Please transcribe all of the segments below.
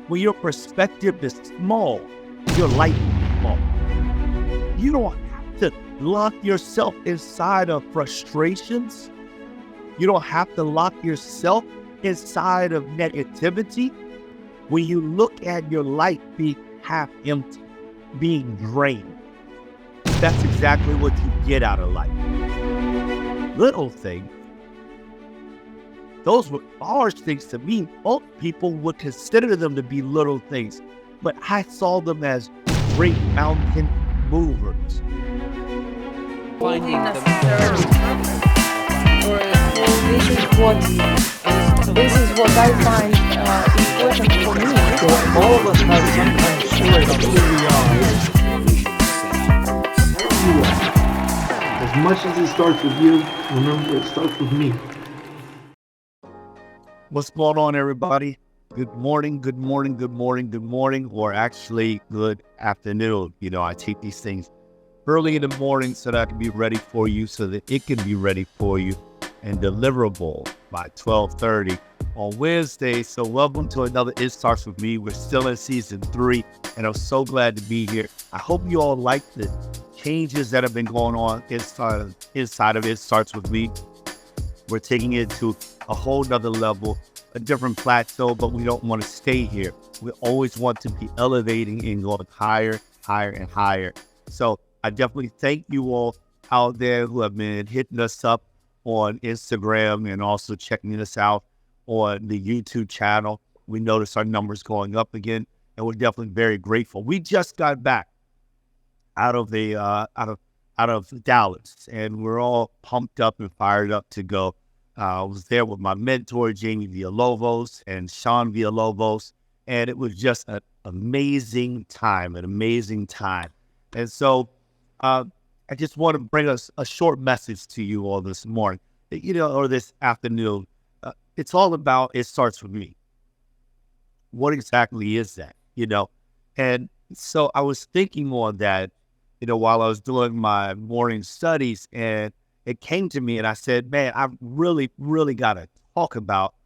When your perspective is small, your light is small. You don't have to lock yourself inside of frustrations. You don't have to lock yourself inside of negativity. When you look at your light being half empty, being drained, that's exactly what you get out of life. Little things, those were large things to me. Most people would consider them to be little things, but I saw them as great mountain movers. Finding or this is what I find important for me. So all of us have some kind of story about who we are. As much as it starts with you, remember it starts with me. What's going on, everybody? Good morning, good morning, good morning, good morning, or actually good afternoon. You know, I take these things early in the morning so that I can be ready for you, so that it can be ready for you and deliverable by 12:30 on Wednesday. So welcome to another It Starts With Me. We're still in season 3, and I'm so glad to be here. I hope you all like the changes that have been going on inside of It Starts With Me. We're taking it to a whole nother level, a different plateau, but we don't want to stay here. We always want to be elevating and going higher, higher, and higher. So I definitely thank you all out there who have been hitting us up on Instagram and also checking us out on the YouTube channel. We notice our numbers going up again, and we're definitely very grateful. We just got back out of Dallas, and we're all pumped up and fired up to go. I was there with my mentor, Jamie Villalobos and Sean Villalobos, and it was just an amazing time, And so I just want to bring us a short message to you all this morning, or this afternoon. It's all about, it starts with me. What exactly is that, And so I was thinking on that, while I was doing my morning studies, and it came to me and I said, man, I really, really got to talk about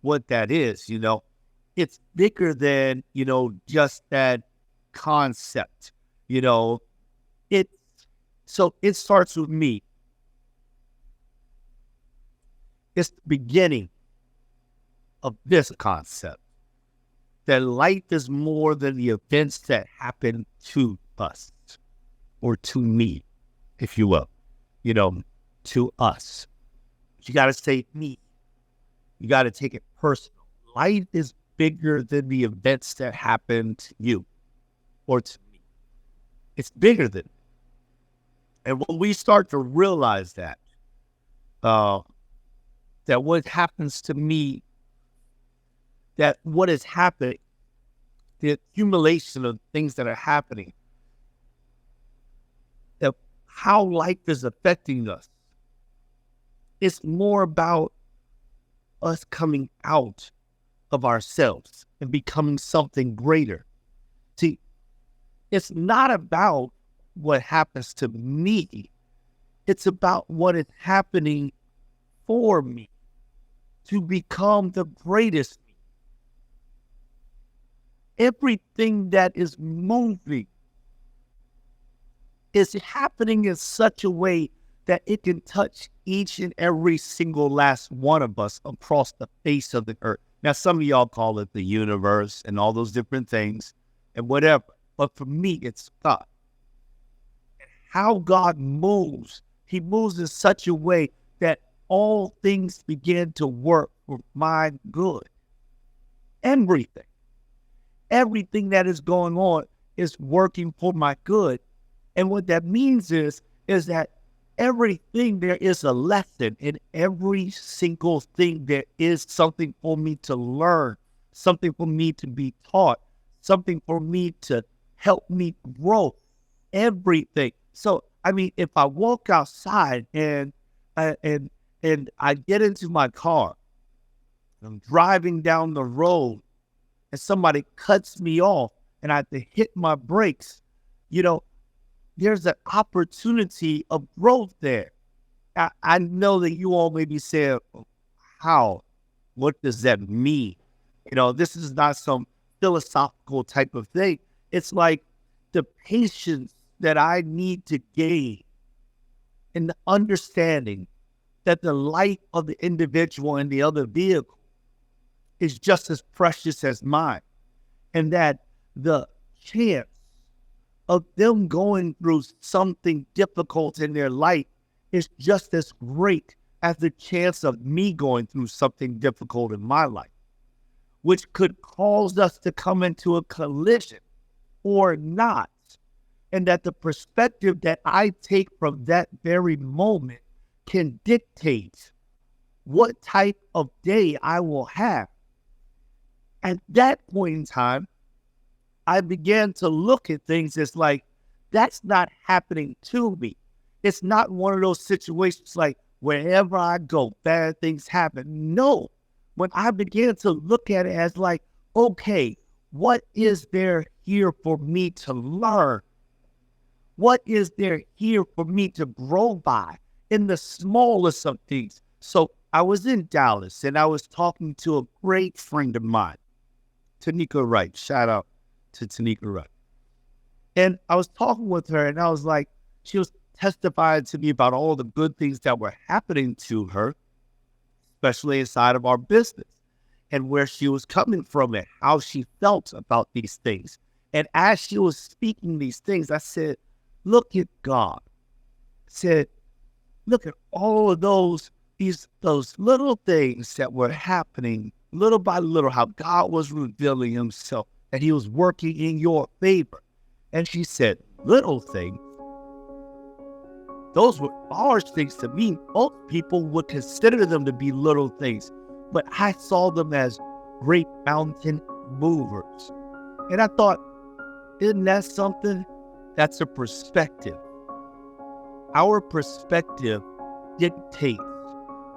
what that is. It's bigger than, just that concept, So it starts with me. It's the beginning of this concept, that life is more than the events that happen to us, or to me, if you will, to us. You got to say me. You got to take it personal. Life is bigger than the events that happen to you or to me. It's bigger than. And when we start to realize that what happens to me, that what is happening, the accumulation of things that are happening, that how life is affecting us, it's more about us coming out of ourselves and becoming something greater. See, it's not about what happens to me. It's about what is happening for me to become the greatest me. Everything that is moving is happening in such a way that it can touch each and every single last one of us across the face of the earth. Now, some of y'all call it the universe and all those different things and whatever. But for me, it's God. How God moves, he moves in such a way that all things begin to work for my good. Everything that is going on is working for my good. And what that means is that everything, there is a lesson in every single thing. There is something for me to learn, something for me to be taught, something for me to help me grow. Everything. So, if I walk outside and I get into my car, I'm driving down the road and somebody cuts me off and I have to hit my brakes, there's an opportunity of growth there. I know that you all may be saying, how? What does that mean? This is not some philosophical type of thing. It's like the patience that I need to gain and the understanding that the life of the individual in the other vehicle is just as precious as mine, and that the chance of them going through something difficult in their life is just as great as the chance of me going through something difficult in my life, which could cause us to come into a collision or not. And that the perspective that I take from that very moment can dictate what type of day I will have. At that point in time, I began to look at things as like, that's not happening to me. It's not one of those situations like wherever I go, bad things happen. No, when I began to look at it as like, okay, what is there here for me to learn? What is there here for me to grow by in the smallest of things? So I was in Dallas and I was talking to a great friend of mine, Tanika Wright. Shout out to Tanika Wright. And I was talking with her and I was like, she was testifying to me about all the good things that were happening to her, especially inside of our business, and where she was coming from and how she felt about these things. And as she was speaking these things, I said, look at God. I said, look at all of those little things that were happening little by little, how God was revealing himself and he was working in your favor. And she said, little things? Those were large things to me. Most people would consider them to be little things, but I saw them as great mountain movers. And I thought, isn't that something? That's a perspective. Our perspective dictates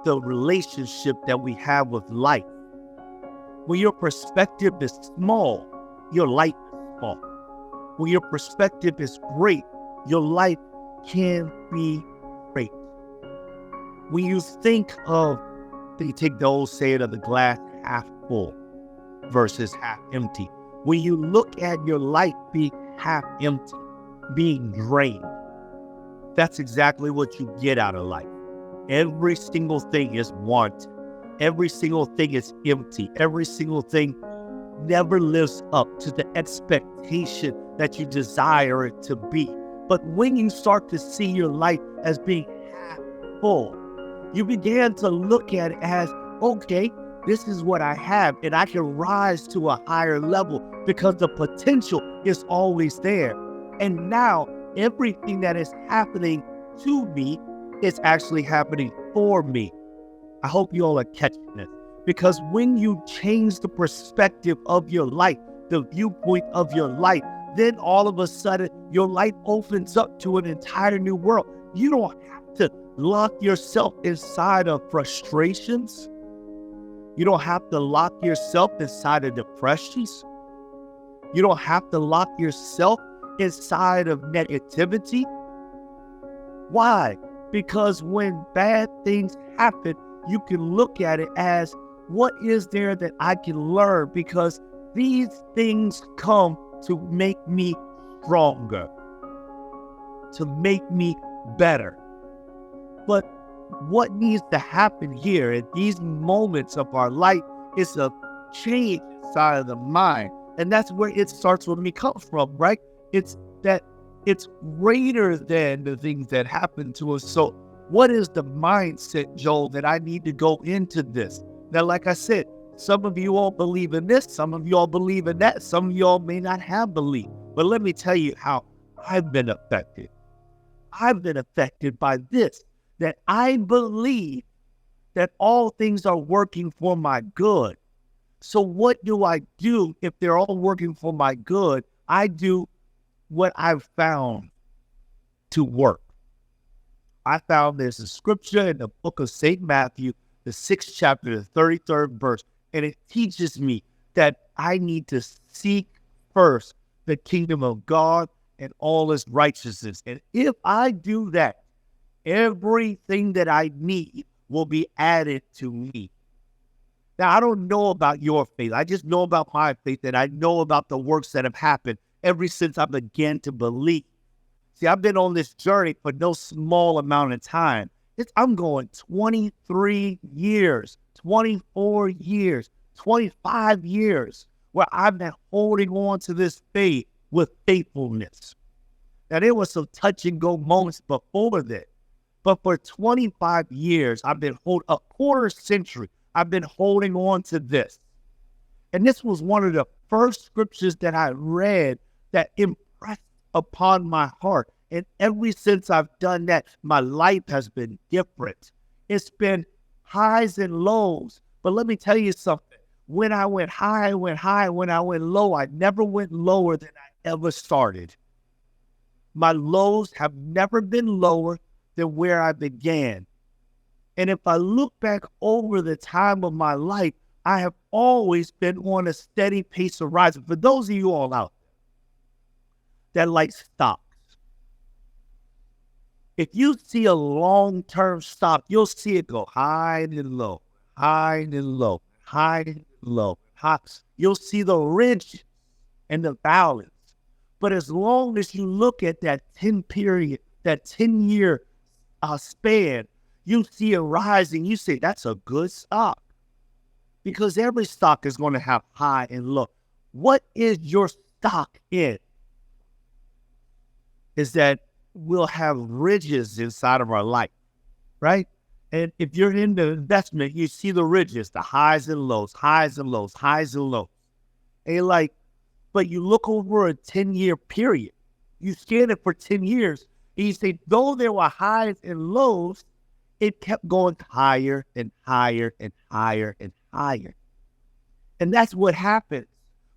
the relationship that we have with life. When your perspective is small, your life is small. When your perspective is great, your life can be great. When you think of, you take the old saying of the glass half full versus half empty. When you look at your life being half empty, being drained, that's exactly what you get out of life. Every single thing is wanted. Every single thing is empty. Every single thing never lives up to the expectation that you desire it to be. But when you start to see your life as being half full, you began to look at it as, okay, this is what I have, and I can rise to a higher level because the potential is always there. And now everything that is happening to me is actually happening for me. I hope you all are catching this, because when you change the perspective of your life, the viewpoint of your life, then all of a sudden your life opens up to an entire new world. You don't have to lock yourself inside of frustrations. You don't have to lock yourself inside of depressions. You don't have to lock yourself inside of negativity. Why? Because when bad things happen, you can look at it as, what is there that I can learn? Because these things come to make me stronger, to make me better. But what needs to happen here at these moments of our life is a change inside of the mind. And that's where it starts when we come from, right? It's that it's greater than the things that happen to us. So what is the mindset, Joel, that I need to go into this? Now, like I said, some of you all believe in this, some of you all believe in that, some of you all may not have belief. But let me tell you how I've been affected. I've been affected by this, that I believe that all things are working for my good. So what do I do if they're all working for my good? I do what I've found to work. I found there's a scripture in the book of St. Matthew, the 6th chapter, the 33rd verse, and it teaches me that I need to seek first the kingdom of God and all its righteousness. And if I do that, everything that I need will be added to me. Now, I don't know about your faith. I just know about my faith, and I know about the works that have happened ever since I began to believe. See, I've been on this journey for no small amount of time. I'm going 23 years, 24 years, 25 years, where I've been holding on to this faith with faithfulness. Now, there were some touch and go moments before that, but for 25 years, I've been a quarter century, I've been holding on to this. And this was one of the first scriptures that I read that impressed upon my heart. And ever since I've done that, my life has been different. It's been highs and lows. But let me tell you something. When I went high, I went high. When I went low, I never went lower than I ever started. My lows have never been lower than where I began. And if I look back over the time of my life, I have always been on a steady pace of rising. For those of you all out there that like stocks, if you see a long-term stock, you'll see it go high and low, high and low, high and low. You'll see the ridge and the valleys. But as long as you look at that 10-year span, you see it rising. You say, that's a good stock. Because every stock is going to have high and low. What is your stock in? Is that we'll have ridges inside of our life, right? And if you're in the investment, you see the ridges, the highs and lows, highs and lows, highs and lows. And you're like, but you look over a 10-year period, you scan it for 10 years, and you say, though there were highs and lows, it kept going higher and higher and higher and higher. And that's what happens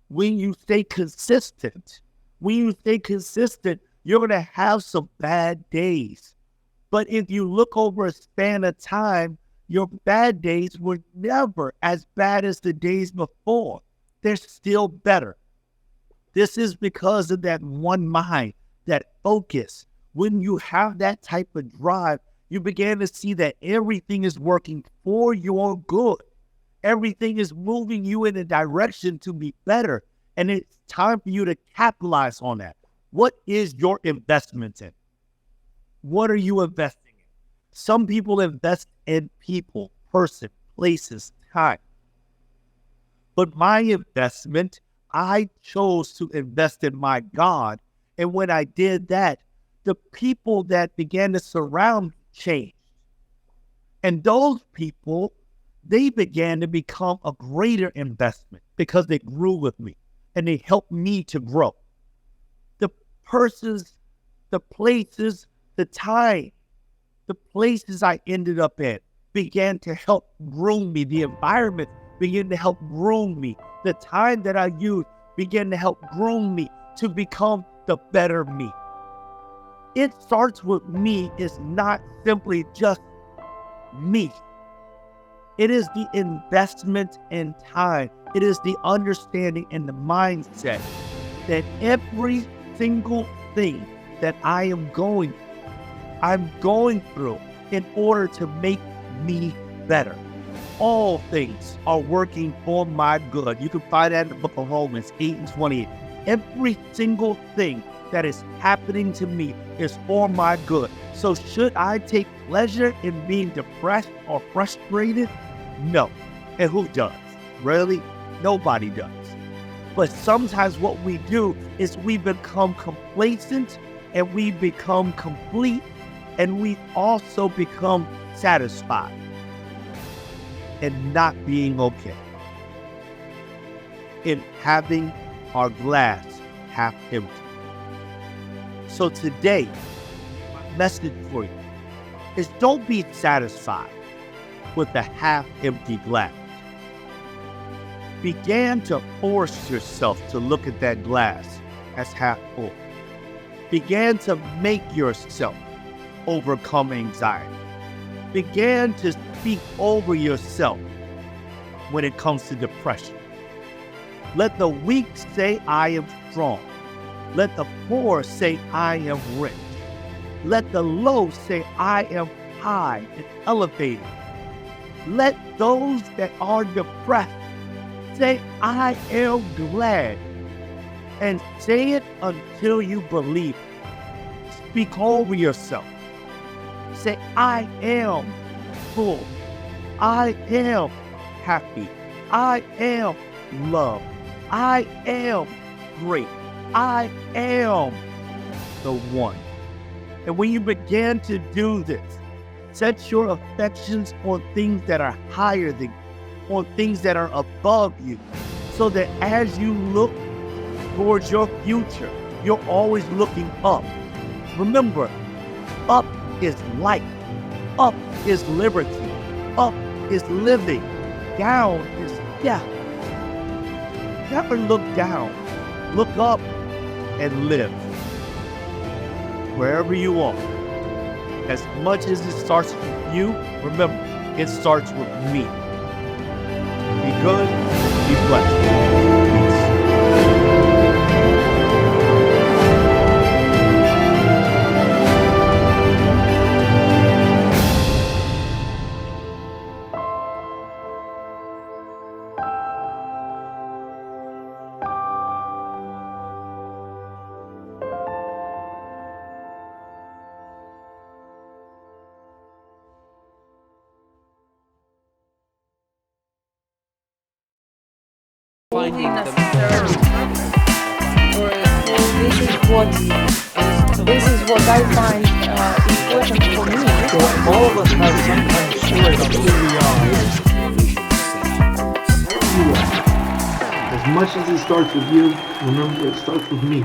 when you stay consistent. When you stay consistent, you're going to have some bad days. But if you look over a span of time, your bad days were never as bad as the days before. They're still better. This is because of that one mind, that focus. When you have that type of drive, you begin to see that everything is working for your good. Everything is moving you in a direction to be better. And it's time for you to capitalize on that. What is your investment in? What are you investing in? Some people invest in people, person, places, time. But my investment, I chose to invest in my God. And when I did that, the people that began to surround me changed. And those people, they began to become a greater investment because they grew with me and they helped me to grow. The persons, the places, the time, the places I ended up in began to help groom me. The environment began to help groom me. The time that I used began to help groom me to become the better me. It starts with me. It's not simply just me. It is the investment in time. It is the understanding and the mindset that every single thing that I'm going through in order to make me better. All things are working for my good. You can find that in the book of Romans 8:28. Every single thing that is happening to me is for my good. So should I take pleasure in being depressed or frustrated? No. And who does? Really? Nobody does. But sometimes what we do is we become complacent and we become complete and we also become satisfied and not being okay. In having our glass half empty. So today, my message for you is don't be satisfied with the half-empty glass. Begin to force yourself to look at that glass as half full. Begin to make yourself overcome anxiety. Begin to speak over yourself when it comes to depression. Let the weak say, I am strong. Let the poor say, I am rich. Let the low say, I am high and elevated. Let those that are depressed say, I am glad. And say it until you believe it. Speak over yourself. Say, I am full. I am happy. I am loved. I am great. I am the one. And when you begin to do this, set your affections on things that are higher than you, on things that are above you, so that as you look towards your future, you're always looking up. Remember, up is light. Up is liberty. Up is living. Down is death. Never look down. Look up and live. Wherever you are. As much as it starts with you, remember, it starts with me. Be good, be blessed. Peace. Only necessary. Or this is what I find important for me. So all of us have some kind of story about who we are. As much as it starts with you, remember it starts with me.